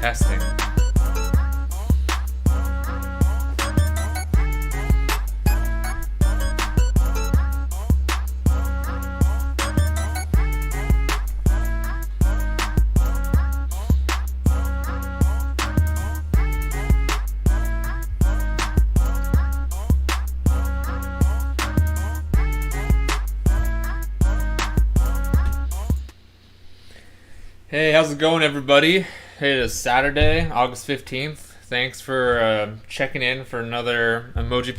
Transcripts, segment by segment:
Testing. Hey, how's it going, everybody? Hey, it is Saturday, August 15th. Thanks for checking in for another Emoji.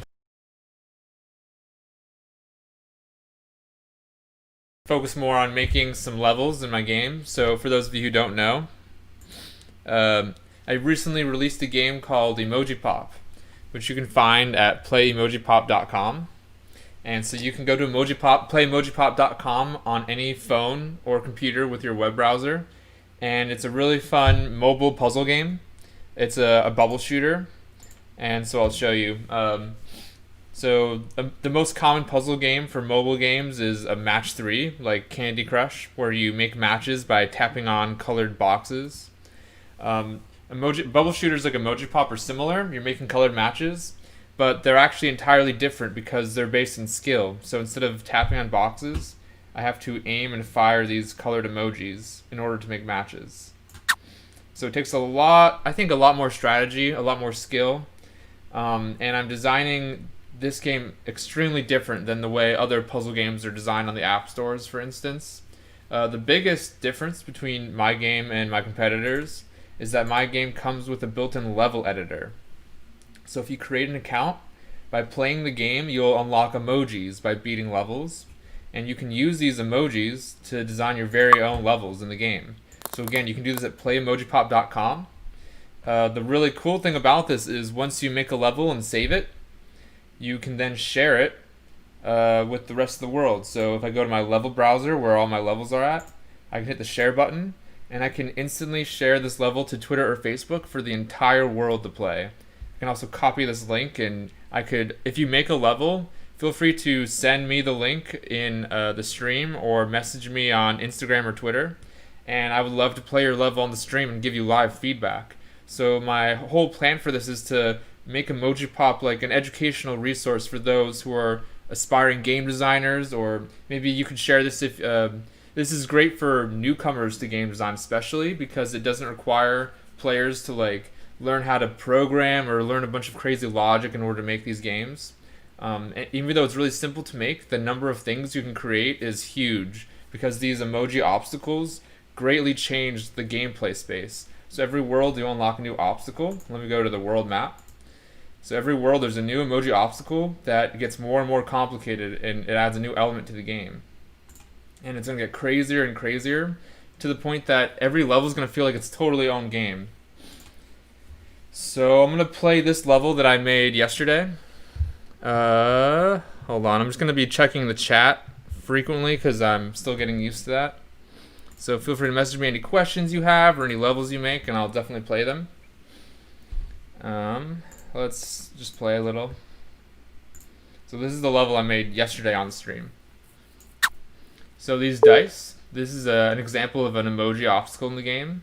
Focus more on making some levels in my game. So for those of you who don't know, I recently released a game called Emoji Pop, which you can find at playemojipop.com. And so you can go to playmojipop.com on any phone or computer with your web browser. And it's a really fun mobile puzzle game. It's a bubble shooter, and so I'll show you. The most common puzzle game for mobile games is a match 3, like Candy Crush, where you make matches by tapping on colored boxes. Bubble shooters like Emoji Pop are similar. You're making colored matches, but they're actually entirely different because they're based in skill. So instead of tapping on boxes, I have to aim and fire these colored emojis in order to make matches. So it takes a lot more strategy, a lot more skill, and I'm designing this game extremely different than the way other puzzle games are designed on the app stores, for instance. The biggest difference between my game and my competitors is that my game comes with a built-in level editor. So if you create an account, by playing the game, you'll unlock emojis by beating levels. And you can use these emojis to design your very own levels in the game. So again, you can do this at playmojipop.com. The really cool thing about this is once you make a level and save it, you can then share it with the rest of the world. So if I go to my level browser where all my levels are at, I can hit the share button, and I can instantly share this level to Twitter or Facebook for the entire world to play. I can also copy this link, and if you make a level, feel free to send me the link in the stream or message me on Instagram or Twitter, and I would love to play your level on the stream and give you live feedback. So my whole plan for this is to make Emoji Pop like an educational resource for those who are aspiring game designers, or maybe you could share this if this is great for newcomers to game design, especially because it doesn't require players to like learn how to program or learn a bunch of crazy logic in order to make these games. Even though it's really simple to make, the number of things you can create is huge because these emoji obstacles greatly change the gameplay space. So every world you unlock a new obstacle. Let me go to the world map. So every world there's a new emoji obstacle that gets more and more complicated, and it adds a new element to the game. And it's going to get crazier and crazier to the point that every level is going to feel like it's totally own game. So I'm going to play this level that I made yesterday. Hold on, I'm just going to be checking the chat frequently because I'm still getting used to that. So feel free to message me any questions you have or any levels you make, and I'll definitely play them. Let's just play a little. So this is the level I made yesterday on the stream. So these dice, this is an example of an emoji obstacle in the game.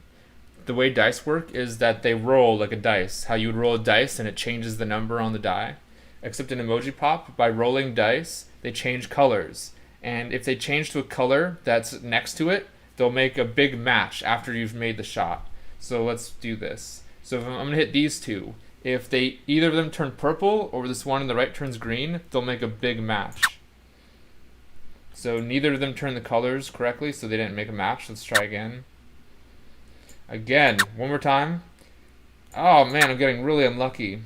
The way dice work is that they roll like a dice. How you would roll a dice and it changes the number on the die. Except in Emoji Pop, by rolling dice, they change colors. And if they change to a color that's next to it, they'll make a big match after you've made the shot. So let's do this. So if I'm going to hit these two. If either of them turn purple or this one on the right turns green, they'll make a big match. So neither of them turned the colors correctly, so they didn't make a match. Let's try again. Again, one more time. Oh man, I'm getting really unlucky.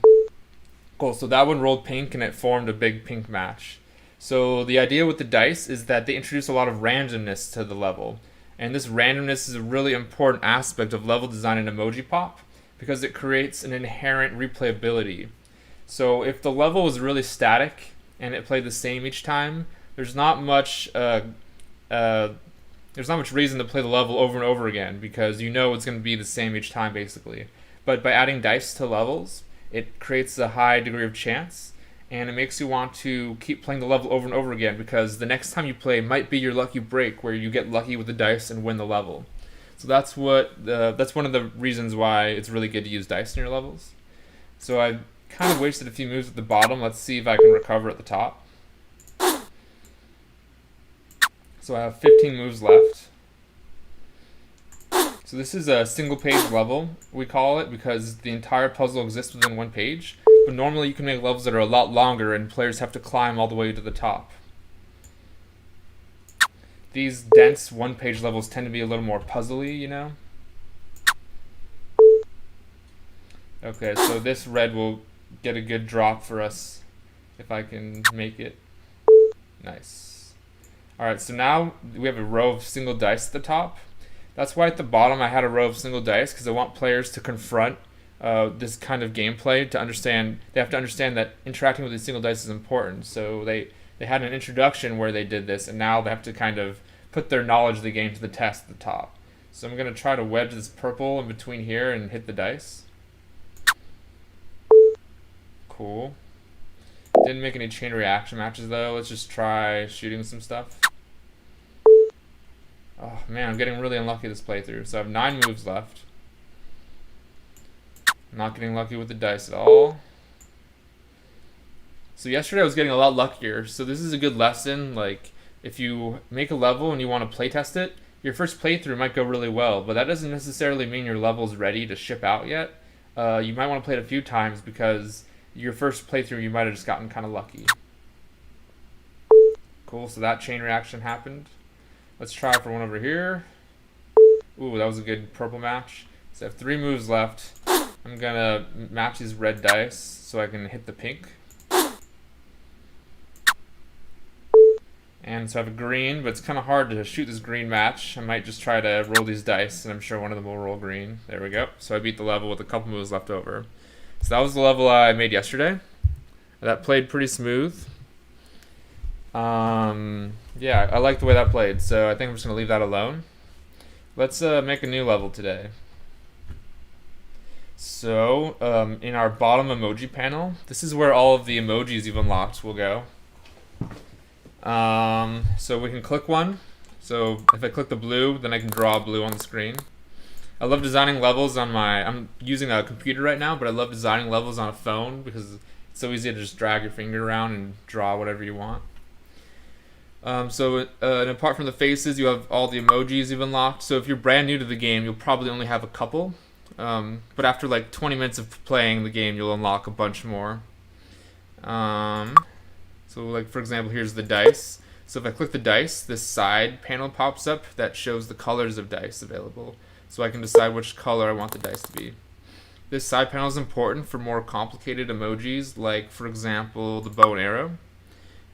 Cool, so that one rolled pink and it formed a big pink match. So the idea with the dice is that they introduce a lot of randomness to the level. And this randomness is a really important aspect of level design in Emoji Pop because it creates an inherent replayability. So if the level was really static and it played the same each time, there's not much reason to play the level over and over again because you know it's going to be the same each time basically. But by adding dice to levels, it creates a high degree of chance, and it makes you want to keep playing the level over and over again because the next time you play might be your lucky break where you get lucky with the dice and win the level. So that's one of the reasons why it's really good to use dice in your levels. So I kind of wasted a few moves at the bottom. Let's see if I can recover at the top. So I have 15 moves left. So this is a single page level, we call it, because the entire puzzle exists within one page. But normally you can make levels that are a lot longer and players have to climb all the way to the top. These dense one-page levels tend to be a little more puzzly, you know? Okay, so this red will get a good drop for us if I can make it. Nice. Alright, so now we have a row of single dice at the top. That's why at the bottom I had a row of single dice, because I want players to confront this kind of gameplay to understand. They have to understand that interacting with these single dice is important. So they had an introduction where they did this, and now they have to kind of put their knowledge of the game to the test at the top. So I'm going to try to wedge this purple in between here and hit the dice. Cool. Didn't make any chain reaction matches though. Let's just try shooting some stuff. Oh man, I'm getting really unlucky this playthrough. So I have 9 moves left. Not getting lucky with the dice at all. So yesterday I was getting a lot luckier. So this is a good lesson. Like, if you make a level and you want to playtest it, your first playthrough might go really well, but that doesn't necessarily mean your level's ready to ship out yet. You might want to play it a few times because your first playthrough you might have just gotten kind of lucky. Cool, so that chain reaction happened. Let's try for one over here. Ooh, that was a good purple match. So I have 3 moves left. I'm gonna match these red dice so I can hit the pink. And so I have a green, but it's kind of hard to shoot this green match. I might just try to roll these dice, and I'm sure one of them will roll green. There we go. So I beat the level with a couple moves left over. So that was the level I made yesterday. That played pretty smooth. Yeah, I like the way that played, so I think I'm just going to leave that alone. Let's make a new level today. So, in our bottom emoji panel, this is where all of the emojis you've unlocked will go. So we can click one. So if I click the blue, then I can draw blue on the screen. I love designing levels on I'm using a computer right now, but I love designing levels on a phone because it's so easy to just drag your finger around and draw whatever you want. And apart from the faces, you have all the emojis you've unlocked. So if you're brand new to the game, you'll probably only have a couple. But after like 20 minutes of playing the game, you'll unlock a bunch more. So like for example, here's the dice. So if I click the dice, this side panel pops up that shows the colors of dice available. So I can decide which color I want the dice to be. This side panel is important for more complicated emojis, like for example, the bow and arrow.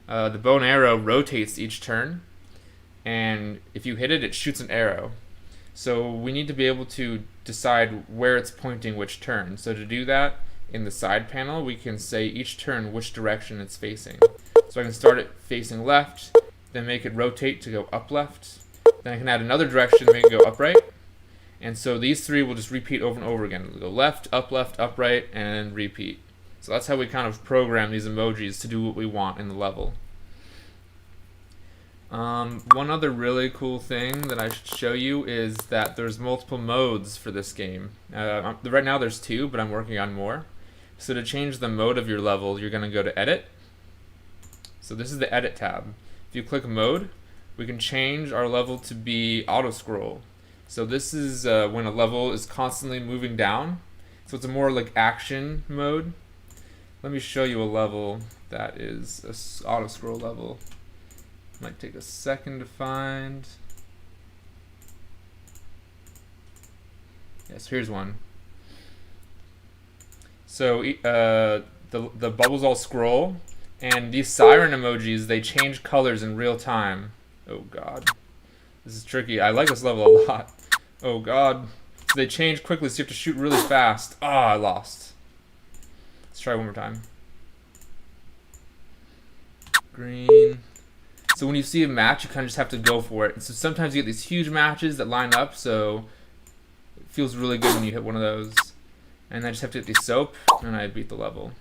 The bow and arrow rotates each turn, and if you hit it, it shoots an arrow. So we need to be able to decide where it's pointing which turn. So to do that, in the side panel, we can say each turn which direction it's facing. So I can start it facing left, then make it rotate to go up left. Then I can add another direction to make it go upright. And so these 3 will just repeat over and over again. It'll go left, upright, and repeat. So that's how we kind of program these emojis to do what we want in the level. One other really cool thing that I should show you is that there's multiple modes for this game. Right now there's 2, but I'm working on more. So to change the mode of your level, you're going to go to Edit. So this is the Edit tab. If you click Mode, we can change our level to be auto scroll. So this is when a level is constantly moving down. So it's a more like action mode. Let me show you a level that is a auto scroll level. Might take a second to find. Yes, here's one. So the bubbles all scroll, and these siren emojis, they change colors in real time. Oh god, this is tricky. I like this level a lot. Oh god, so they change quickly, so you have to shoot really fast. Ah, I lost. Let's try one more time. Green. So when you see a match, you kind of just have to go for it. And so sometimes you get these huge matches that line up, so it feels really good when you hit one of those. And I just have to hit the soap, and I beat the level.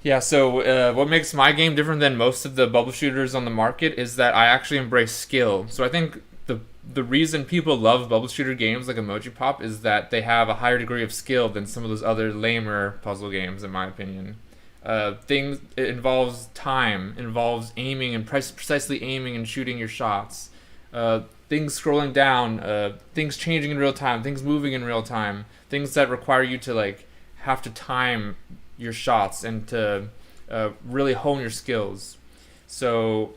Yeah, so what makes my game different than most of the bubble shooters on the market is that I actually embrace skill. So I think the reason people love bubble shooter games like Emoji Pop is that they have a higher degree of skill than some of those other lamer puzzle games, in my opinion. It involves time, involves aiming and precisely aiming and shooting your shots. Things scrolling down, things changing in real time, things moving in real time, things that require you to like have to time your shots and to really hone your skills. So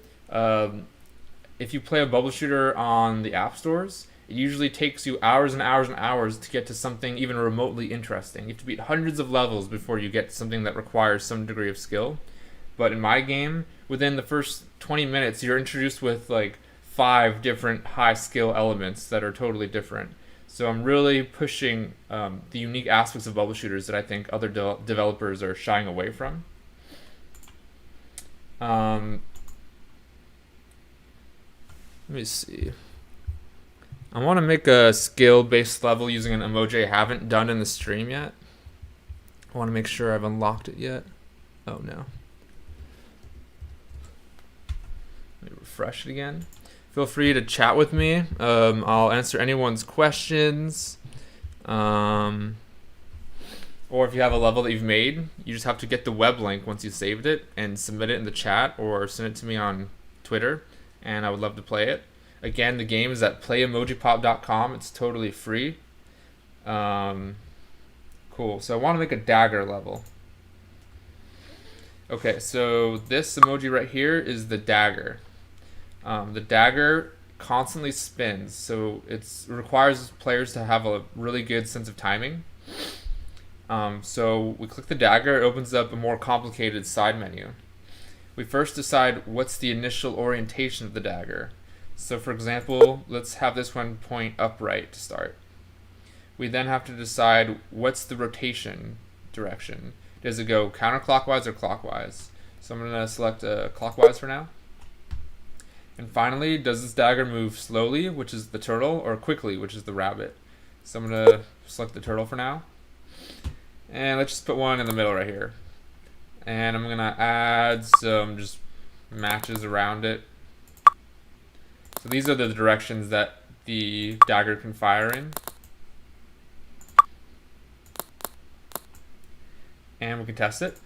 if you play a bubble shooter on the app stores, it usually takes you hours and hours and hours to get to something even remotely interesting. You have to beat hundreds of levels before you get to something that requires some degree of skill. But in my game, within the first 20 minutes, you're introduced with like 5 different high skill elements that are totally different. So I'm really pushing the unique aspects of bubble shooters that I think other developers are shying away from. Let me see. I want to make a skill-based level using an emoji I haven't done in the stream yet. I want to make sure I've unlocked it yet. Oh no. Let me refresh it again. Feel free to chat with me. I'll answer anyone's questions. Or if you have a level that you've made, you just have to get the web link once you saved it and submit it in the chat or send it to me on Twitter, and I would love to play it. Again, the game is at playemojipop.com. It's totally free. Cool. So I want to make a dagger level. Okay, so this emoji right here is the dagger. The dagger constantly spins, so it requires players to have a really good sense of timing. So we click the dagger, it opens up a more complicated side menu. We first decide what's the initial orientation of the dagger. So for example, let's have this one point upright to start. We then have to decide what's the rotation direction. Does it go counterclockwise or clockwise? So I'm going to select clockwise for now. And finally, does this dagger move slowly, which is the turtle, or quickly, which is the rabbit? So I'm going to select the turtle for now. And let's just put one in the middle right here. And I'm going to add some just matches around it. So these are the directions that the dagger can fire in. And we can test it.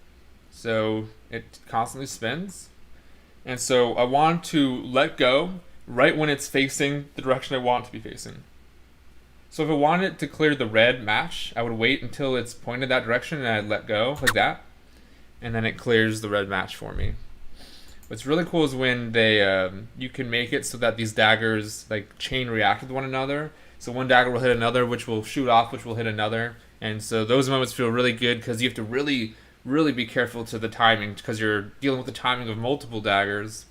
So it constantly spins. And so I want to let go right when it's facing the direction I want it to be facing. So if I wanted it to clear the red match, I would wait until it's pointed that direction and I'd let go like that. And then it clears the red match for me. What's really cool is when they you can make it so that these daggers like chain react with one another. So one dagger will hit another, which will shoot off, which will hit another. And so those moments feel really good because you have to really be careful to the timing because you're dealing with the timing of multiple daggers,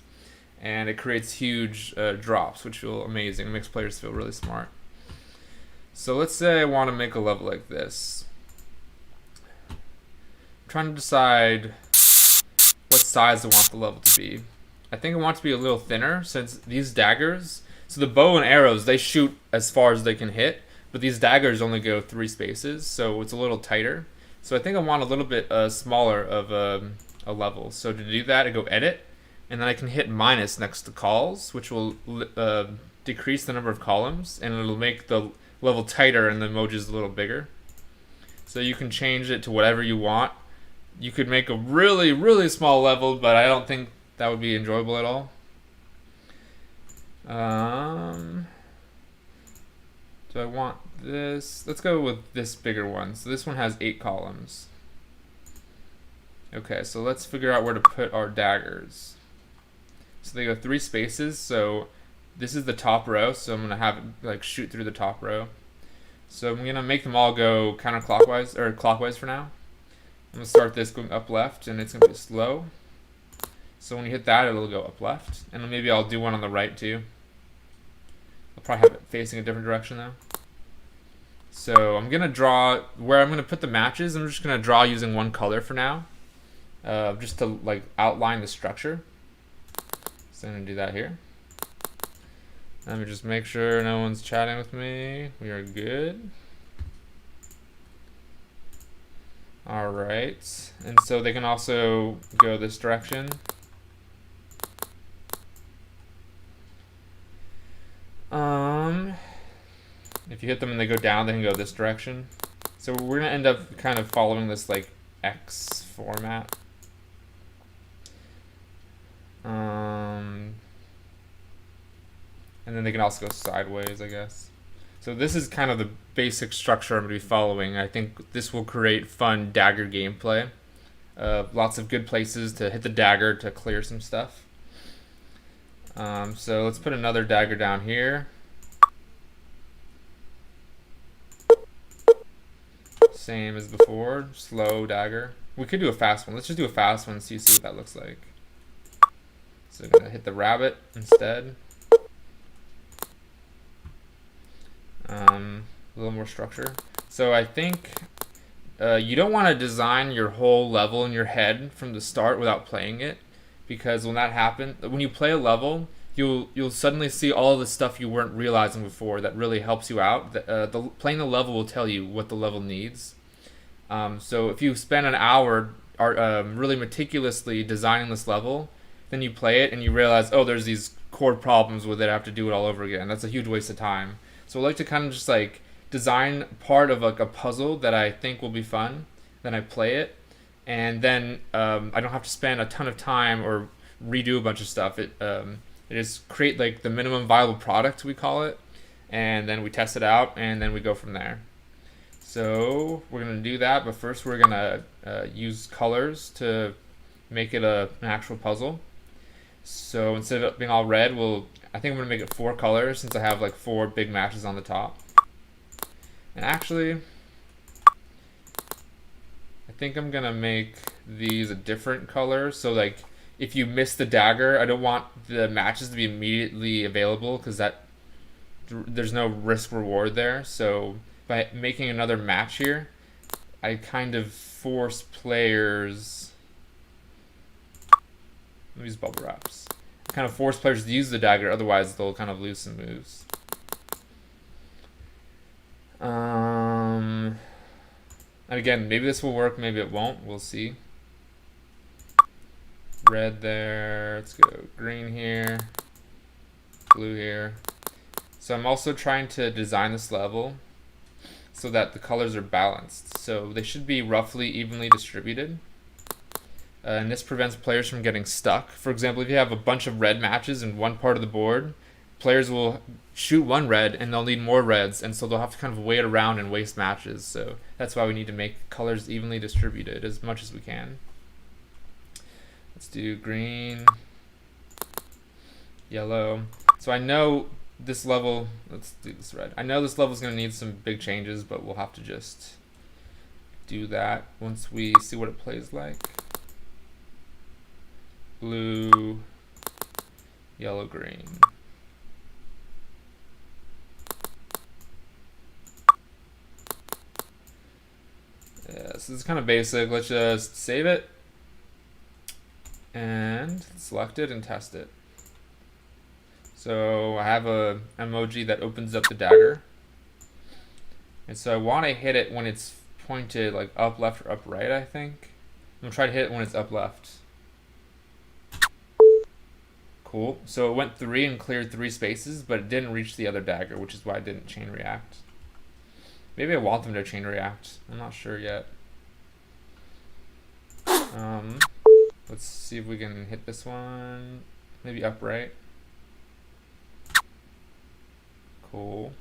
and it creates huge drops, which feel amazing. It makes players feel really smart. So let's say I want to make a level like this. I'm trying to decide what size I want the level to be. I think I want it to be a little thinner since these daggers, so the bow and arrows, they shoot as far as they can hit, but these daggers only go 3 spaces, so it's a little tighter. So I think I want a little bit smaller of a level. So to do that, I go edit, and then I can hit minus next to calls, which will decrease the number of columns, and it'll make the level tighter and the emojis a little bigger. So you can change it to whatever you want. You could make a really small level, but I don't think that would be enjoyable at all. Do I want this. Let's go with this bigger one. So this one has 8 columns. Okay, so let's figure out where to put our daggers. So they go 3 spaces, so this is the top row, so I'm gonna have it like shoot through the top row. So I'm gonna make them all go counterclockwise, or clockwise for now. I'm gonna start this going up left, and it's gonna be slow. So when you hit that, it'll go up left, and maybe I'll do one on the right too. I'll probably have it facing a different direction though. So I'm gonna draw where I'm gonna put the matches. I'm just gonna draw using one color for now, just to like outline the structure. So I'm gonna do that here. Let me just make sure no one's chatting with me. We are good. All right, and so they can also go this direction. If you hit them and they go down, they can go this direction. So we're gonna end up kind of following this like X format. And then they can also go sideways, I guess. So this is kind of the basic structure I'm gonna be following. I think this will create fun dagger gameplay. Lots of good places to hit the dagger to clear some stuff. So let's put another dagger down here. Same as before, slow dagger. We could do a fast one. Let's just do a fast one so you see what that looks like. So I'm gonna hit the rabbit instead. A little more structure. So I think you don't want to design your whole level in your head from the start without playing it, because when that happens, when you play a level, you'll suddenly see all the stuff you weren't realizing before that really helps you out. Playing the level will tell you what the level needs. So if you spend an hour really meticulously designing this level, then you play it and you realize, oh, there's these core problems with it. I have to do it all over again. That's a huge waste of time. So I like to kind of just like design part of like a puzzle that I think will be fun. Then I play it, and then I don't have to spend a ton of time or redo a bunch of stuff. It just create like the minimum viable product, we call it, and then we test it out, and then we go from there. So we're gonna do that, but first we're gonna use colors to make it an actual puzzle. So instead of it being all red, I think I'm gonna make it 4 colors since I have like 4 big matches on the top. And actually, I think I'm gonna make these a different color. So like, if you miss the dagger, I don't want the matches to be immediately available, because there's no risk reward there. So by making another match here, I kind of force players. Let me use bubble wraps. I kind of force players to use the dagger, otherwise they'll kind of lose some moves. And again, maybe this will work, maybe it won't. We'll see. Red there. Let's go green here. Blue here. So I'm also trying to design this level so that the colors are balanced. So they should be roughly evenly distributed. And this prevents players from getting stuck. For example, if you have a bunch of red matches in one part of the board, players will shoot one red and they'll need more reds, and so they'll have to kind of wait around and waste matches. So that's why we need to make colors evenly distributed as much as we can. Let's do green, yellow. So I know this level, let's do this red. I know this level is going to need some big changes, but we'll have to just do that once we see what it plays like. Blue, yellow, green. Yeah, so this is kind of basic. Let's just save it and select it and test it. So I have a emoji that opens up the dagger, and so I want to hit it when it's pointed like up left or up right. I think I'm gonna try to hit it when it's up left. Cool. So it went 3 and cleared 3 spaces, but it didn't reach the other dagger, which is why it didn't chain react. Maybe I want them to chain react. I'm not sure yet. Let's see if we can hit this one. Maybe upright. Cool.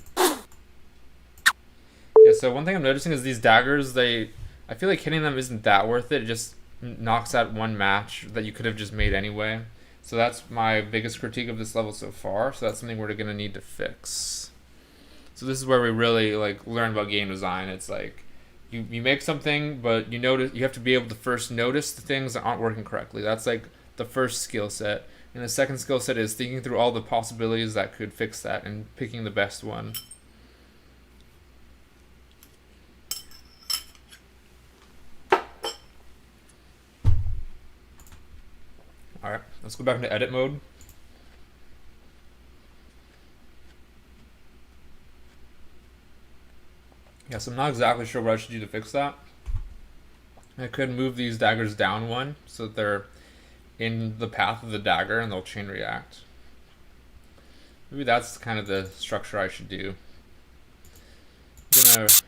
Yeah, so one thing I'm noticing is these daggers, I feel like hitting them isn't that worth it. It just knocks out one match that you could have just made anyway. So that's my biggest critique of this level so far. So that's something we're going to need to fix. So this is where we really like learn about game design. It's like you make something, but you have to be able to first notice the things that aren't working correctly. That's like the first skill set. And the second skill set is thinking through all the possibilities that could fix that and picking the best one. Alright, let's go back into edit mode. Yeah, so I'm not exactly sure what I should do to fix that. I could move these daggers down one so that they're in the path of the dagger and they'll chain react. Maybe that's kind of the structure I should do. I'm just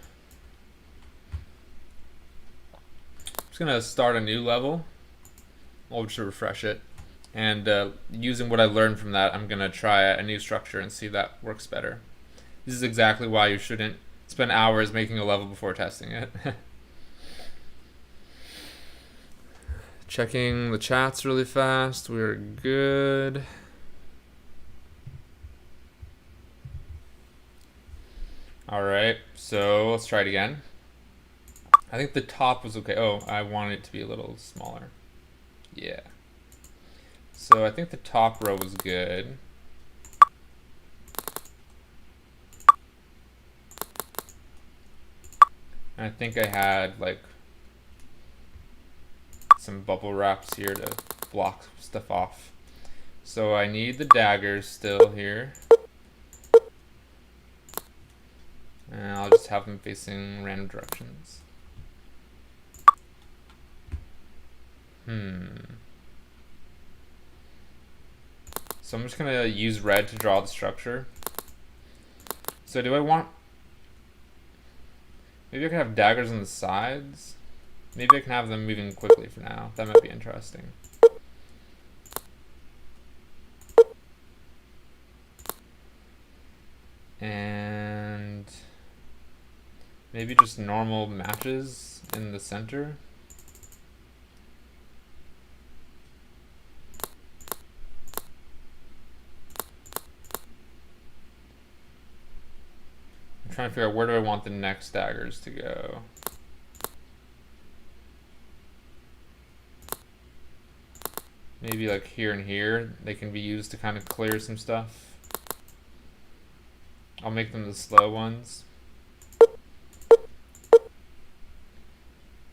gonna start a new level. I'll just refresh it. And using what I learned from that, I'm gonna try a new structure and see if that works better. This is exactly why you shouldn't spend hours making a level before testing it. Checking the chats really fast. We're good. Alright, so let's try it again. I think the top was okay. Oh, I want it to be a little smaller. Yeah. So I think the top row was good. And I think I had like some bubble wraps here to block stuff off. So I need the daggers still here. And I'll just have them facing random directions. So I'm just gonna use red to draw the structure. So do I want... Maybe I can have daggers on the sides. Maybe I can have them moving quickly for now. That might be interesting. And maybe just normal matches in the center. I'm trying to figure out where do I want the next daggers to go. Maybe like here and here, they can be used to kind of clear some stuff. I'll make them the slow ones.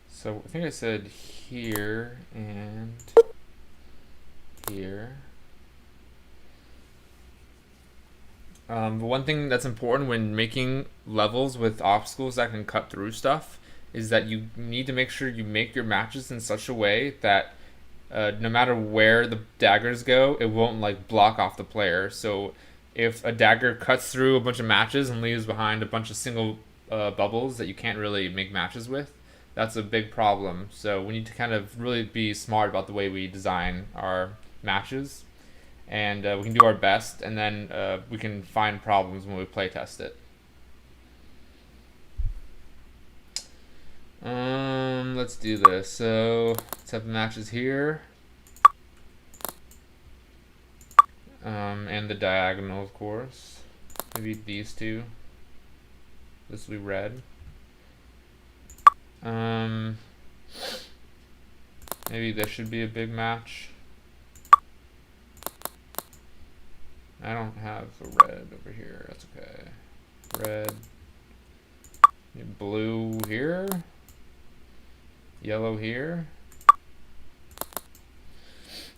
So I think I said here and here. One thing that's important when making levels with obstacles that can cut through stuff is that you need to make sure you make your matches in such a way that no matter where the daggers go, it won't like block off the player. So if a dagger cuts through a bunch of matches and leaves behind a bunch of single bubbles that you can't really make matches with, that's a big problem. So we need to kind of really be smart about the way we design our matches, and we can do our best, and then we can find problems when we play test it. Let's do this. So let's have the matches here. And the diagonal, of course. Maybe these two. This will be red. Maybe this should be a big match. I don't have a red over here. That's okay. Red. Blue here. Yellow here.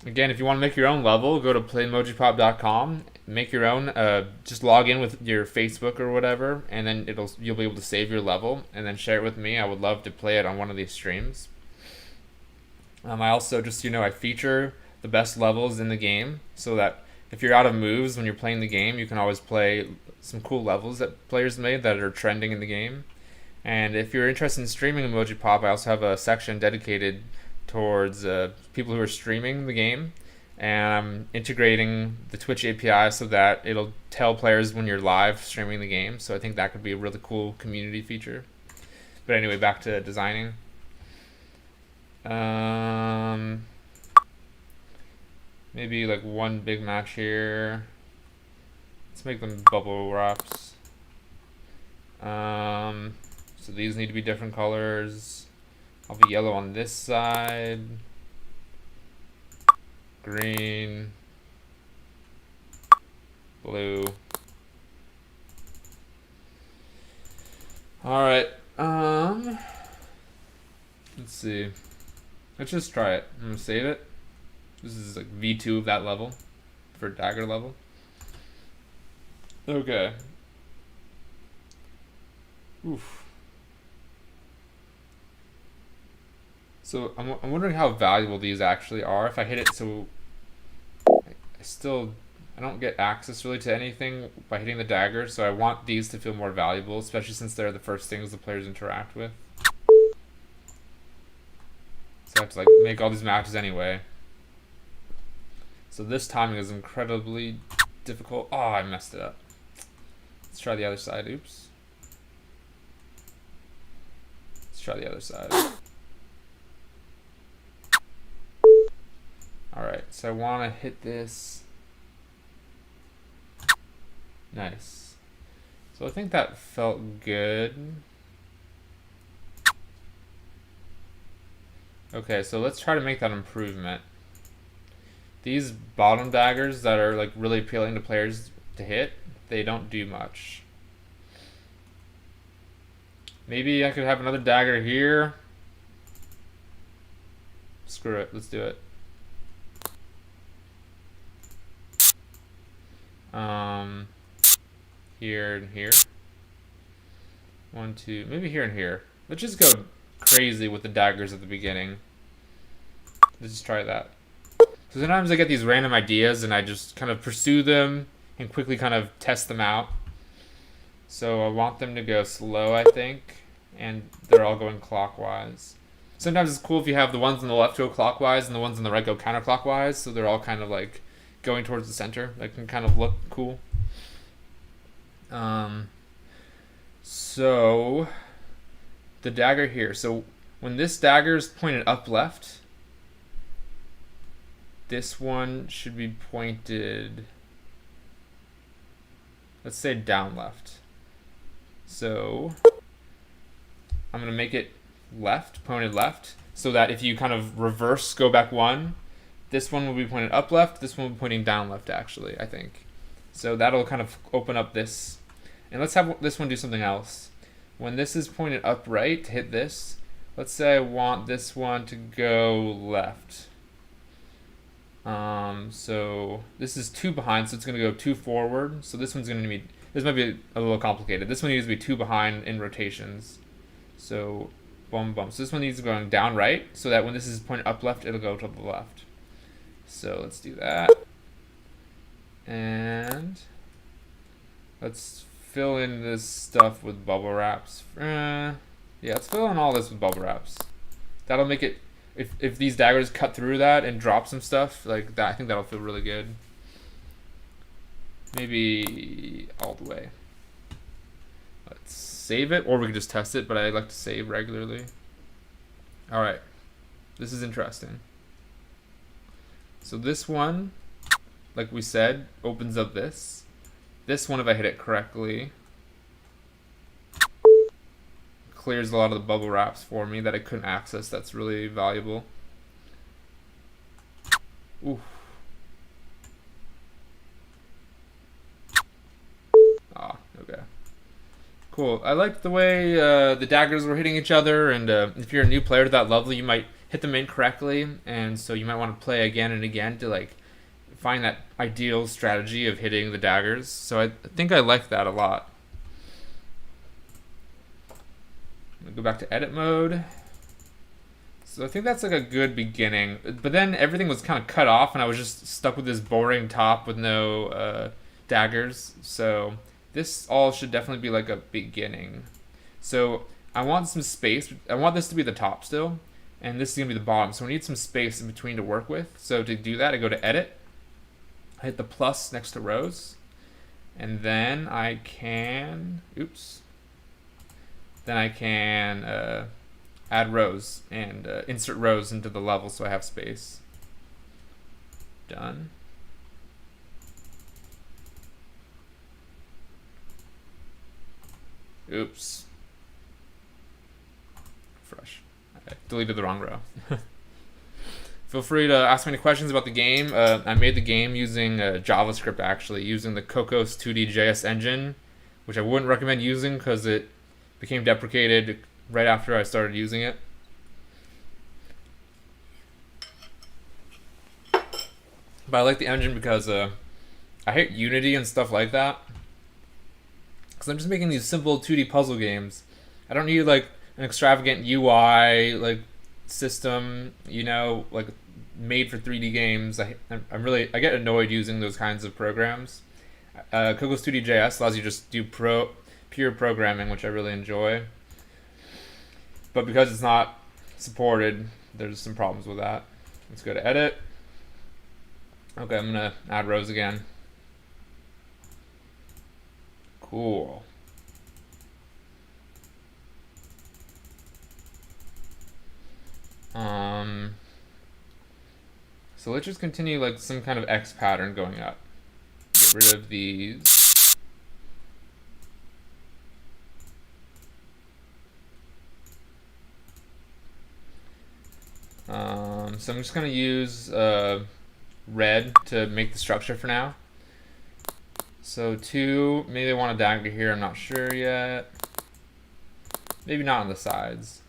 Again, if you want to make your own level, go to playmojipop.com, make your own, just log in with your Facebook or whatever, and then you'll be able to save your level and then share it with me. I would love to play it on one of these streams. I also, just so you know, I feature the best levels in the game so that if you're out of moves when you're playing the game, you can always play some cool levels that players made that are trending in the game. And if you're interested in streaming Emoji Pop, I also have a section dedicated towards people who are streaming the game. And I'm integrating the Twitch API so that it'll tell players when you're live streaming the game. So I think that could be a really cool community feature. But anyway, back to designing. Maybe like one big match here. Let's make them bubble wraps. So these need to be different colors. I'll be yellow on this side. Green. Blue. Alright. Let's see. Let's just try it. I'm gonna save it. This is like V2 of that level for dagger level. Okay. Oof. So I'm wondering how valuable these actually are. If I hit it, so I don't get access really to anything by hitting the daggers. So I want these to feel more valuable, especially since they're the first things the players interact with. So I have to like make all these matches anyway. So this timing is incredibly difficult. Oh, I messed it up. Let's try the other side. Oops. Let's try the other side. Alright, so I want to hit this. Nice. So I think that felt good. Okay, so let's try to make that improvement. These bottom daggers that are like really appealing to players to hit, they don't do much. Maybe I could have another dagger here. Screw it, let's do it. Here and here. 1, 2, maybe here and here. Let's just go crazy with the daggers at the beginning. Let's just try that. So sometimes I get these random ideas and I just kind of pursue them and quickly kind of test them out. So I want them to go slow, I think, and they're all going clockwise. Sometimes it's cool if you have the ones on the left go clockwise and the ones on the right go counterclockwise, so they're all kind of like going towards the center. That can kind of look cool. So the dagger here. So when this dagger is pointed up left, this one should be pointed, let's say down left. So I'm going to make it left, pointed left, so that if you kind of reverse, go back one, this one will be pointed up left, this one will be pointing down left actually, I think. So that'll kind of open up this. And let's have this one do something else. When this is pointed up right to hit this, let's say I want this one to go left. So this is 2 behind, so it's going to go 2 forward. So this one's going to be, this might be a little complicated. This one needs to be 2 behind in rotations. So boom, boom. So this one needs to go down right, so that when this is pointed up left, it'll go to the left. So let's do that. And let's fill in this stuff with bubble wraps. Yeah, let's fill in all this with bubble wraps. That'll make it, if these daggers cut through that and drop some stuff like that, I think that'll feel really good. Maybe all the way. Let's save it, or we could just test it, but I like to save regularly. Alright, this is interesting. So this one, like we said, opens up this. This one, if I hit it correctly, clears a lot of the bubble wraps for me that I couldn't access. That's really valuable. Ooh. Ah, okay. Cool. I liked the way the daggers were hitting each other, and if you're a new player to that level, you might hit them incorrectly, and so you might want to play again and again to like find that ideal strategy of hitting the daggers. So I think I like that a lot. I'm gonna go back to edit mode. So I think that's like a good beginning, but then everything was kind of cut off and I was just stuck with this boring top with no daggers. So this all should definitely be like a beginning. So I want some space. I want this to be the top still, and this is going to be the bottom. So we need some space in between to work with. So to do that, I go to Edit, I hit the plus next to rows, and then I can, then I can add rows and insert rows into the level so I have space. Done. Oops. Fresh. I deleted the wrong row. Feel free to ask me any questions about the game. I made the game using JavaScript, actually, using the Cocos 2D JS engine, which I wouldn't recommend using because it became deprecated right after I started using it. But I like the engine because I hate Unity and stuff like that. Because I'm just making these simple 2D puzzle games. I don't need like an extravagant UI like system, you know, like made for 3D games. I get annoyed using those kinds of programs. Cocos 2D JS allows you to just do pure programming, which I really enjoy. But because it's not supported, there's some problems with that. Let's go to Edit. Okay, I'm gonna add rows again. Cool. So let's just continue like some kind of X pattern going up. Get rid of these. So I'm just gonna use red to make the structure for now. So 2, maybe I want a dagger here, I'm not sure yet. Maybe not on the sides.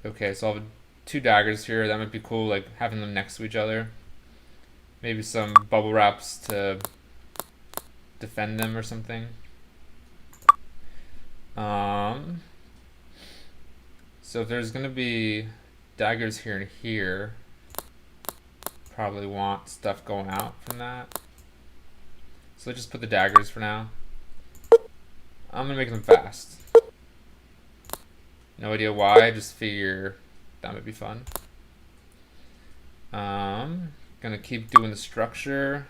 Okay, so I'll have 2 daggers here. That might be cool, like having them next to each other. Maybe some bubble wraps to defend them or something. So if there's gonna be daggers here and here, probably want stuff going out from that. So let's just put the daggers for now. I'm gonna make them fast. No idea why, I just figure that would be fun. Gonna keep doing the structure.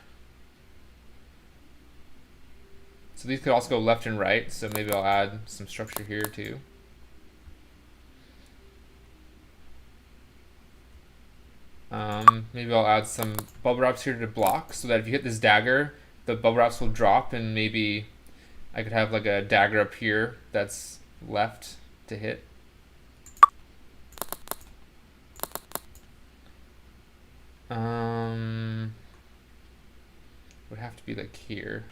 So these could also go left and right, so maybe I'll add some structure here too. Maybe I'll add some bubble wraps here to block so that if you hit this dagger, the bubble wraps will drop, and maybe I could have like a dagger up here that's left to hit. Would have to be like here.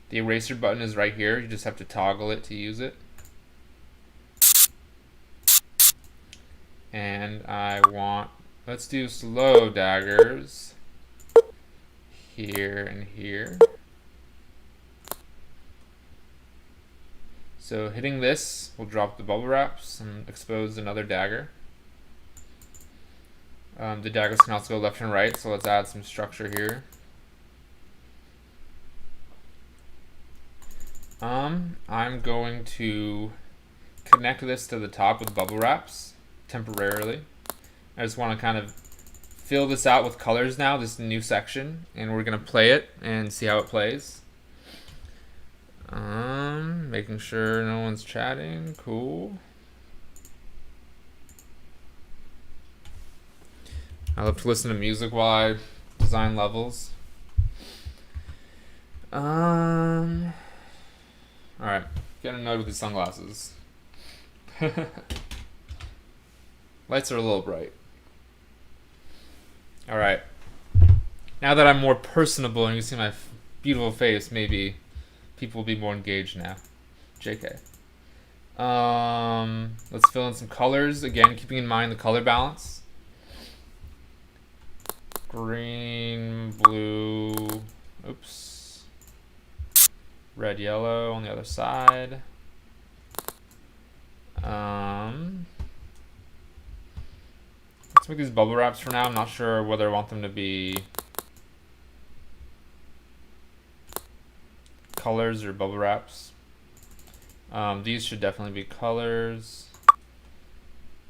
The eraser button is right here. You just have to toggle it to use it. And I want, let's do slow daggers here and here. So hitting this will drop the bubble wraps and expose another dagger. The daggers can also go left and right, so let's add some structure here. I'm going to connect this to the top with bubble wraps temporarily. I just want to kind of fill this out with colors now, this new section, and we're going to play it and see how it plays. Making sure no one's chatting. Cool. I love to listen to music while I design levels. Alright, getting annoyed with these sunglasses. Lights are a little bright. Alright. Now that I'm more personable and you see my beautiful face, maybe people will be more engaged now. JK. Let's fill in some colors. Again, keeping in mind the color balance. Green, blue, oops. Red, yellow on the other side. Let's make these bubble wraps for now. I'm not sure whether I want them to be colors or bubble wraps. These should definitely be colors.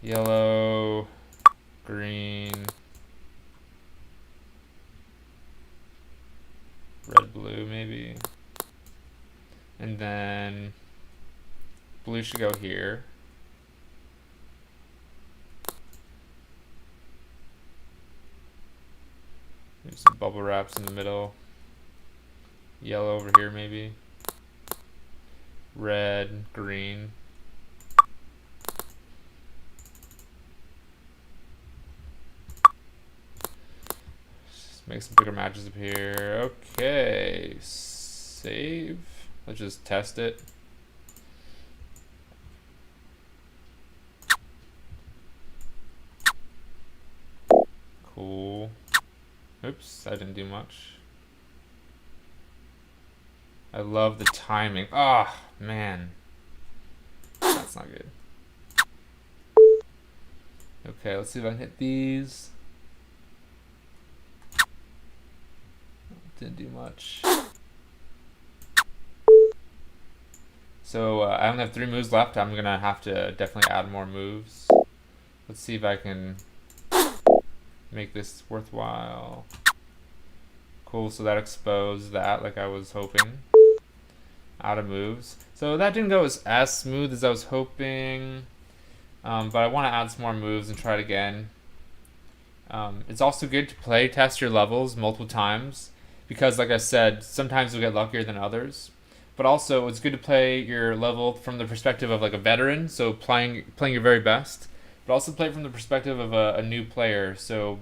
Yellow, green, red, blue maybe. And then blue should go here. Maybe some bubble wraps in the middle. Yellow over here maybe. Red, green. Just make some bigger matches up here. Okay, save. Let's just test it. Cool. Oops, I didn't do much. I love the timing. Ah, oh, man. That's not good. Okay, let's see if I can hit these. Didn't do much. So I only have 3 moves left. I'm gonna have to definitely add more moves. Let's see if I can make this worthwhile. Cool, so that exposed that like I was hoping. Out of moves. So that didn't go as smooth as I was hoping. But I want to add some more moves and try it again. It's also good to play test your levels multiple times because, like I said, sometimes you'll get luckier than others. But also, it's good to play your level from the perspective of like a veteran, so playing your very best. But also play from the perspective of a new player. So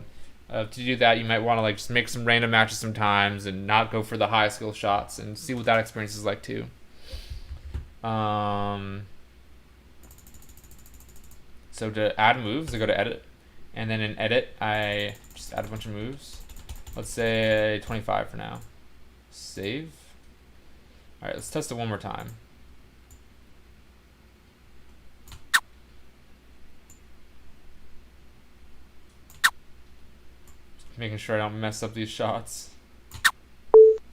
to do that, you might want to like just make some random matches sometimes and not go for the high skill shots and see what that experience is like too. So to add moves, I go to edit, and then in edit, I just add a bunch of moves. Let's say 25 for now. Save. All right, let's test it one more time. Just making sure I don't mess up these shots.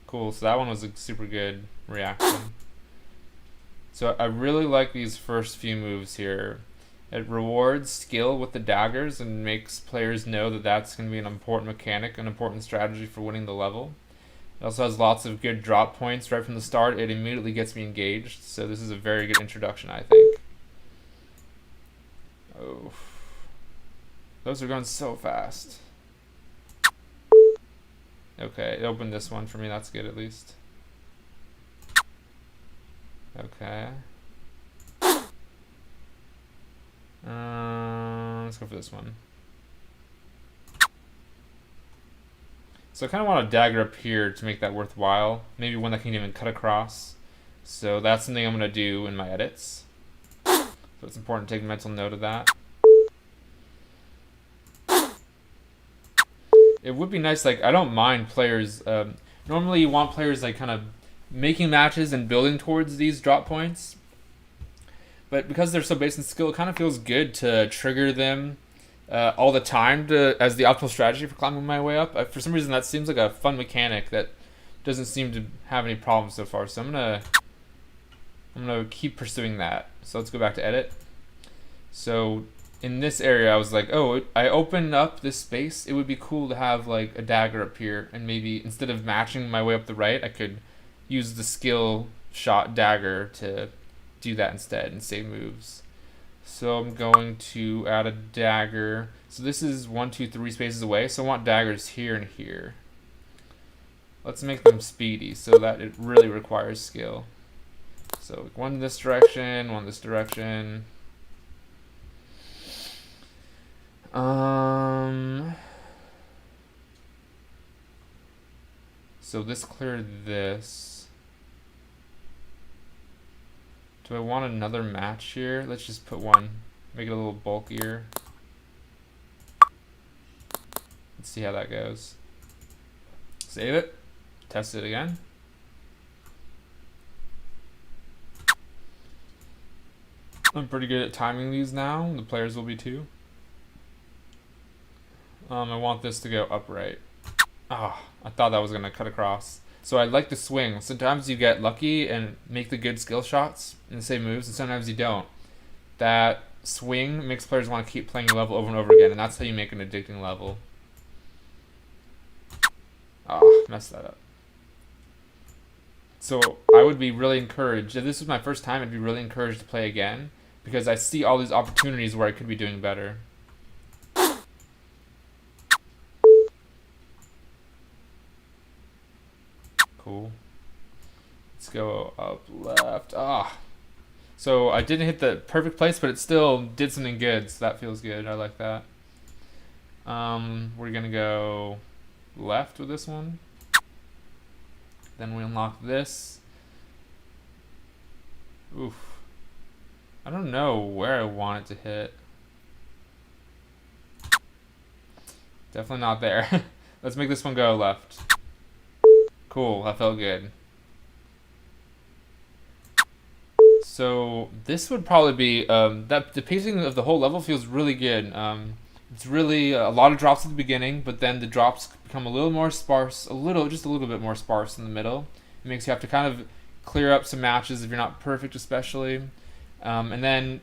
Cool, so that one was a super good reaction. So I really like these first few moves here. It rewards skill with the daggers and makes players know that that's going to be an important mechanic, an important strategy for winning the level. It also has lots of good drop points right from the start. It immediately gets me engaged, so this is a very good introduction, I think. Oh, those are going so fast. Okay, it opened this one for me. That's good at least. Okay. Let's go for this one. So I kind of want a dagger up here to make that worthwhile. Maybe one that can even cut across. So that's something I'm going to do in my edits. So it's important to take mental note of that. It would be nice, like, I don't mind players. Normally you want players like kind of making matches and building towards these drop points. But because they're so based in skill, it kind of feels good to trigger them all the time as the optimal strategy for climbing my way up. For some reason, that seems like a fun mechanic that doesn't seem to have any problems so far. So I'm gonna keep pursuing that. So let's go back to edit. So in this area, I was like, oh, I opened up this space. It would be cool to have like a dagger up here, and maybe instead of matching my way up the right, I could use the skill shot dagger to do that instead and save moves. So I'm going to add a dagger. So this is 1, 2, 3 spaces away. So I want daggers here and here. Let's make them speedy so that it really requires skill. So one this direction, one this direction. So this cleared this. Do I want another match here? Let's just put one. Make it a little bulkier. Let's see how that goes. Save it. Test it again. I'm pretty good at timing these now. The players will be too. I want this to go upright. Ah, I thought that was going to cut across. So I like to swing. Sometimes you get lucky and make the good skill shots and the same moves, and sometimes you don't. That swing makes players want to keep playing a level over and over again, and that's how you make an addicting level. Ah, messed that up. So I would be really encouraged, if this was my first time, I'd be really encouraged to play again, because I see all these opportunities where I could be doing better. Cool. Let's go up left. Ah. So I didn't hit the perfect place, but it still did something good, so that feels good. I like that. We're gonna go left with this one. Then we unlock this. Oof. I don't know where I want it to hit. Definitely not there. Let's make this one go left. Cool, that felt good. So this would probably be that the pacing of the whole level feels really good. It's really a lot of drops at the beginning, but then the drops become a little more sparse, just a little bit more sparse in the middle. It makes you have to kind of clear up some matches if you're not perfect, especially. And then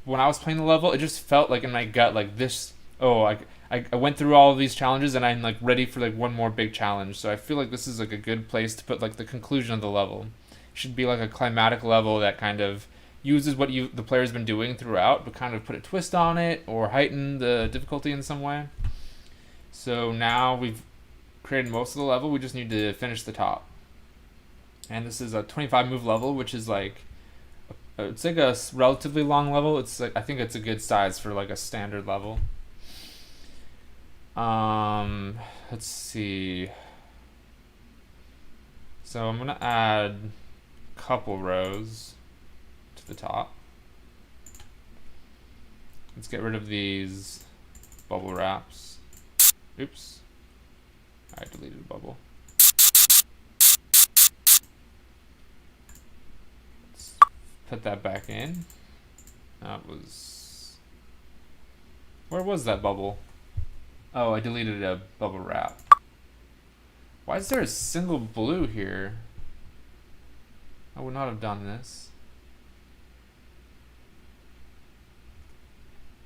when I was playing the level, it just felt like in my gut like this. Oh, I went through all of these challenges and I'm like ready for like one more big challenge. So I feel like this is like a good place to put like the conclusion of the level. It should be like a climatic level that kind of uses what the player's been doing throughout, but kind of put a twist on it or heighten the difficulty in some way. So now we've created most of the level. We just need to finish the top. And this is a 25 move level, which is like it's like a relatively long level. It's like I think it's a good size for like a standard level. Let's see. So I'm gonna add a couple rows to the top. Let's get rid of these bubble wraps. Oops. I deleted a bubble. Let's put that back in. That was... Where was that bubble? Oh, I deleted a bubble wrap. Why is there a single blue here? I would not have done this.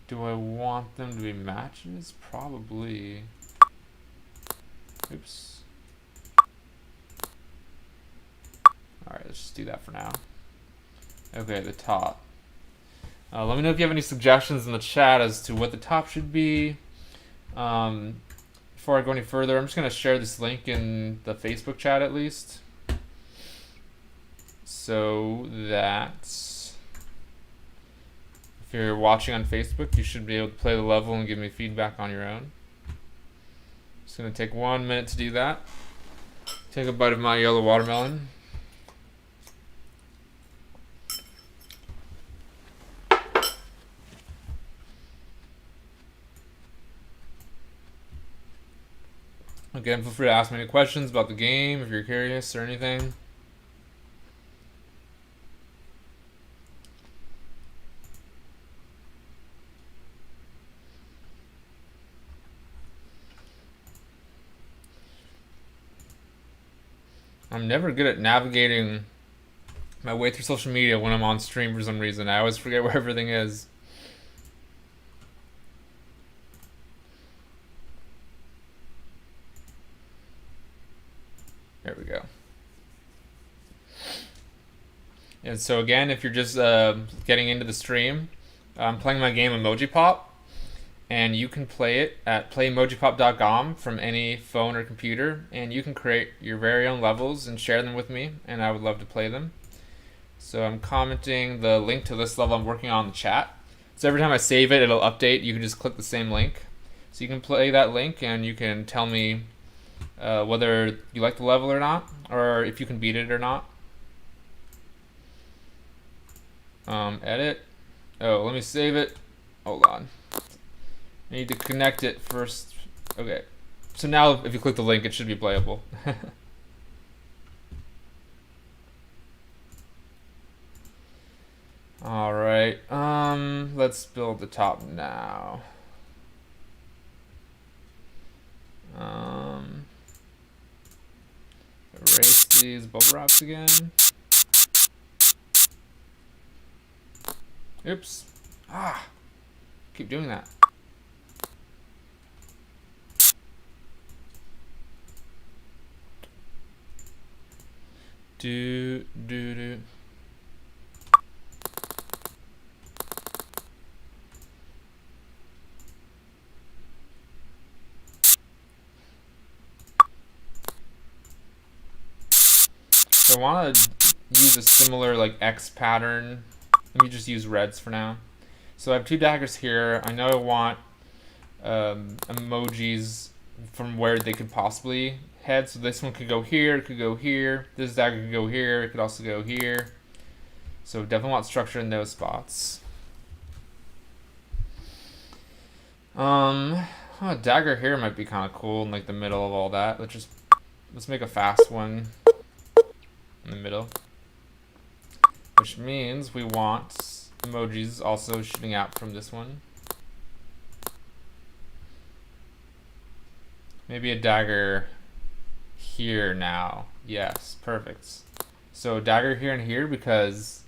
Do I want them to be matches? Probably. Oops. Alright, let's just do that for now. Okay, the top. Let me know if you have any suggestions in the chat as to what the top should be. Before I go any further, I'm just going to share this link in the Facebook chat at least. So that if you're watching on Facebook, you should be able to play the level and give me feedback on your own. Just going to take 1 minute to do that. Take a bite of my yellow watermelon. Again, feel free to ask me any questions about the game if you're curious or anything. I'm never good at navigating my way through social media when I'm on stream for some reason. I always forget where everything is. There we go. And so again, if you're just getting into the stream, I'm playing my game Emoji Pop, and you can play it at playmojipop.com from any phone or computer, and you can create your very own levels and share them with me, and I would love to play them. So I'm commenting the link to this level I'm working on in the chat. So every time I save it, it'll update. You can just click the same link. So you can play that link, and you can tell me whether you like the level or not, or if you can beat it or not. Edit. Oh, let me save it. Hold on. I need to connect it first. Okay. So now if you click the link, it should be playable. All right. Let's build the top now. Erase these bubble wraps again. Oops. Keep doing that. Do. So I want to use a similar like X pattern. Let me just use reds for now. So I have 2 daggers here. I know I want emojis from where they could possibly head. So this one could go here, it could go here. This dagger could go here, it could also go here. So definitely want structure in those spots. A dagger here might be kind of cool in like the middle of all that. Let's make a fast one in the middle, which means we want emojis also shooting out from this one. Maybe a dagger here now. Yes, perfect. So dagger here and here, because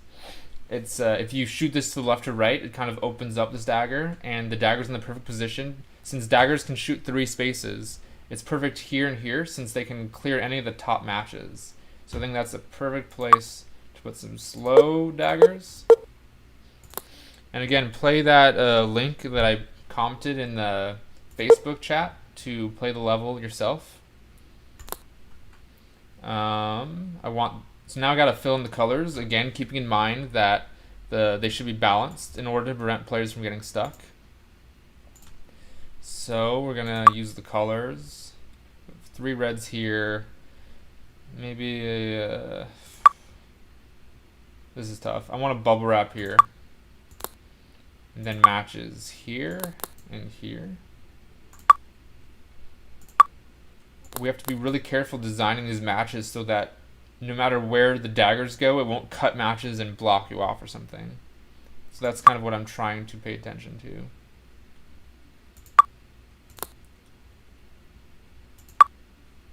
it's if you shoot this to the left or right, it kind of opens up this dagger, and the dagger's in the perfect position. Since daggers can shoot 3 spaces, it's perfect here and here since they can clear any of the top matches. So I think that's a perfect place to put some slow daggers. And again, play that link that I commented in the Facebook chat to play the level yourself. So now I gotta fill in the colors, again keeping in mind that they should be balanced in order to prevent players from getting stuck. So we're gonna use the colors. 3 reds here. Maybe this is tough. I want a bubble wrap here. And then matches here and here. We have to be really careful designing these matches so that no matter where the daggers go, it won't cut matches and block you off or something. So that's kind of what I'm trying to pay attention to.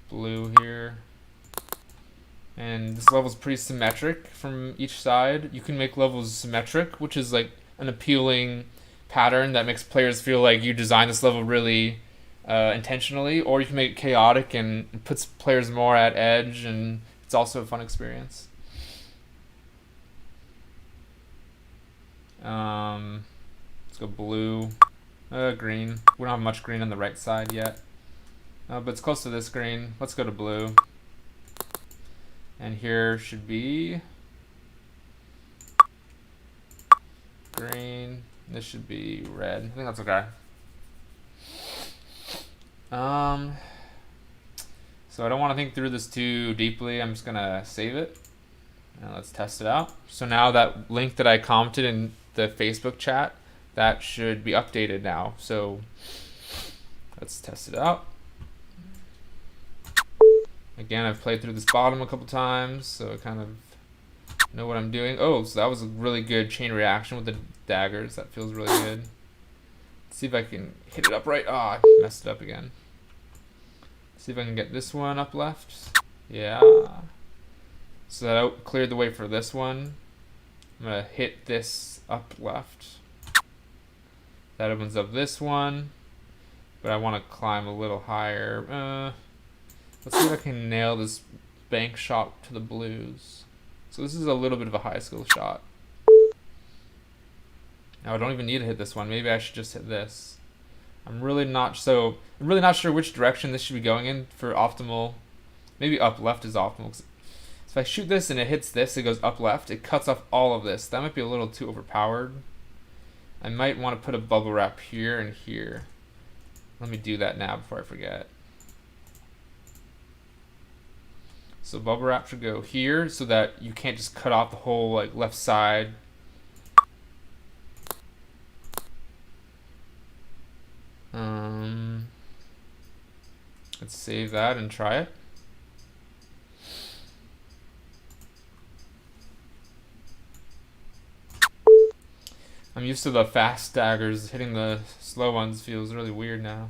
Blue here. And this level is pretty symmetric from each side. You can make levels symmetric, which is like an appealing pattern that makes players feel like you designed this level really intentionally, or you can make it chaotic and it puts players more at edge, and it's also a fun experience. Let's go blue, green. We don't have much green on the right side yet, but it's close to this green. Let's go to blue. And here should be green. This should be red. I think that's okay. So I don't want to think through this too deeply. I'm just gonna save it and let's test it out. So now that link that I commented in the Facebook chat, that should be updated now. So let's test it out. Again, I've played through this bottom a couple times, so I kind of know what I'm doing. Oh, so that was a really good chain reaction with the daggers. That feels really good. Let's see if I can hit it up right. I messed it up again. See if I can get this one up left. Yeah. So that cleared the way for this one. I'm going to hit this up left. That opens up this one. But I want to climb a little higher. Let's see if I can nail this bank shot to the blues. So this is a little bit of a high skill shot. Now I don't even need to hit this one. Maybe I should just hit this. I'm really not sure which direction this should be going in for optimal. Maybe up left is optimal. So if I shoot this and it hits this, it goes up left. It cuts off all of this. That might be a little too overpowered. I might want to put a bubble wrap here and here. Let me do that now before I forget. So bubble wrap should go here so that you can't just cut off the whole like left side. Let's save that and try it. I'm used to the fast daggers. Hitting the slow ones feels really weird now.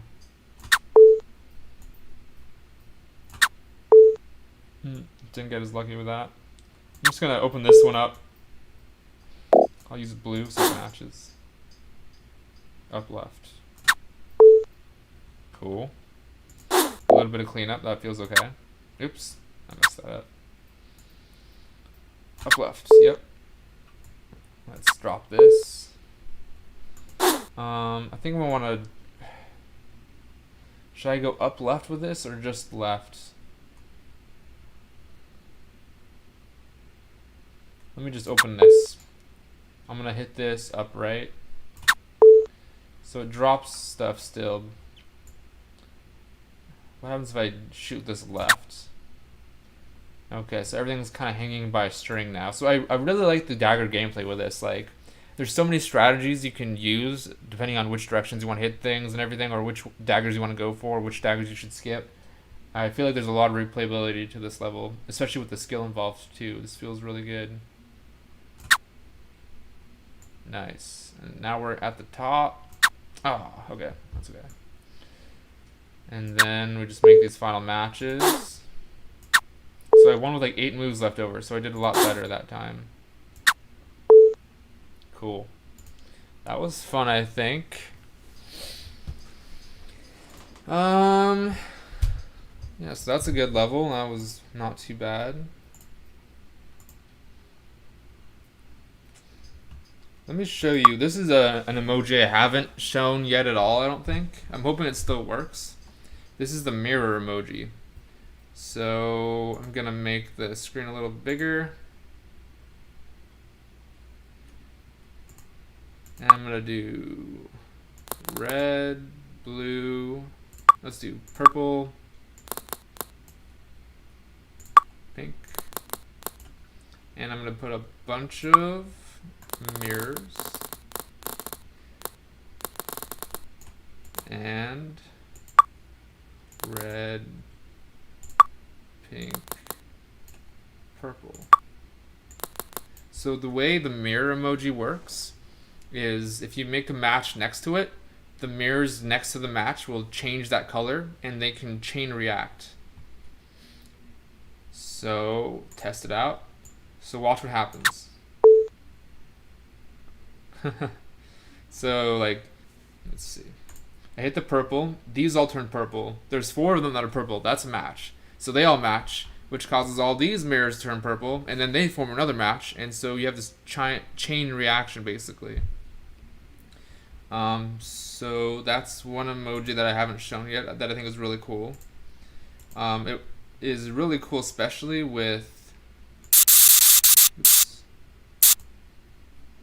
Didn't get as lucky with that. I'm just gonna open this one up. I'll use blue so it matches. Up left. Cool. A little bit of cleanup, that feels okay. Oops, I messed that up. Up left, yep. Let's drop this. I think we want to... Should I go up left with this or just left? Let me just open this. I'm gonna hit this up right. So it drops stuff still. What happens if I shoot this left? Okay, so everything's kind of hanging by a string now. So I really like the dagger gameplay with this. Like, there's so many strategies you can use depending on which directions you want to hit things and everything, or which daggers you want to go for, which daggers you should skip. I feel like there's a lot of replayability to this level, especially with the skill involved too. This feels really good. Nice. And now we're at the top. Oh, okay. That's okay. And then we just make these final matches. So I won with like 8 moves left over, so I did a lot better that time. Cool. That was fun, I think. Yeah, so that's a good level. That was not too bad. Let me show you. This is an emoji I haven't shown yet at all, I don't think. I'm hoping it still works. This is the mirror emoji. So I'm gonna make the screen a little bigger. And I'm gonna do red, blue, let's do purple, pink, and I'm gonna put a bunch of mirrors and red, pink, purple. So the way the mirror emoji works is if you make a match next to it, the mirrors next to the match will change that color and they can chain react. So test it out. So watch what happens. So like, let's see. I hit the purple. These all turn purple. There's 4 of them that are purple. That's a match. So they all match, which causes all these mirrors to turn purple, and then they form another match, and so you have this chain reaction, basically. So that's one emoji that I haven't shown yet that I think is really cool. It is really cool, especially with... Oops.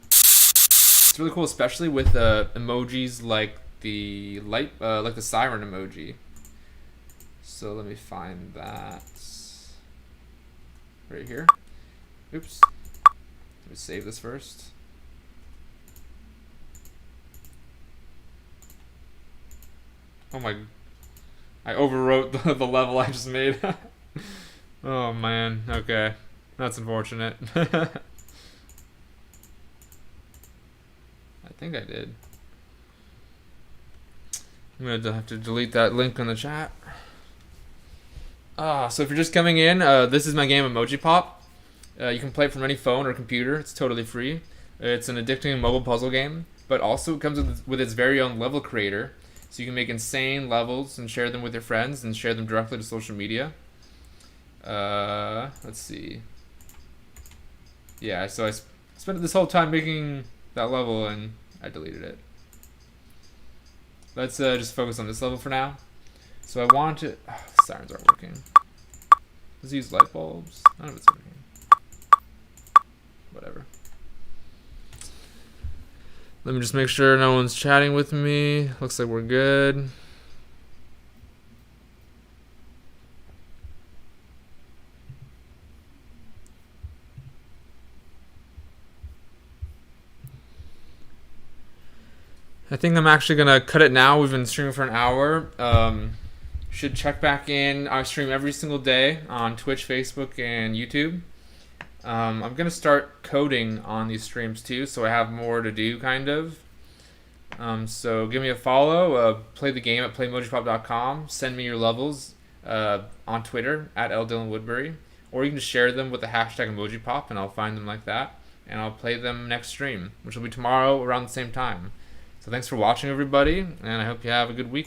It's really cool, especially with emojis like the like the siren emoji. So let me find that right here. Oops. Let me save this first. Oh my, I overwrote the level I just made. Oh man, okay. That's unfortunate. I think I did. I'm gonna have to delete that link in the chat. So if you're just coming in, this is my game Emoji Pop. You can play it from any phone or computer. It's totally free. It's an addicting mobile puzzle game, but also it comes with its very own level creator. So you can make insane levels and share them with your friends and share them directly to social media. Let's see. Yeah, so I spent this whole time making that level and I deleted it. Let's just focus on this level for now. So I want to... Oh, the sirens aren't working. Let's use light bulbs. I don't know if it's working. Whatever. Let me just make sure no one's chatting with me. Looks like we're good. I think I'm actually going to cut it now. We've been streaming for an hour. Should check back in. I stream every single day on Twitch, Facebook, and YouTube. I'm going to start coding on these streams too, so I have more to do, kind of. So give me a follow. Play the game at playmojipop.com. Send me your levels on Twitter at @LDylanWoodbury. or you can just share them with the hashtag emoji pop, and I'll find them like that, and I'll play them next stream, which will be tomorrow around the same time. So thanks for watching, everybody, and I hope you have a good week.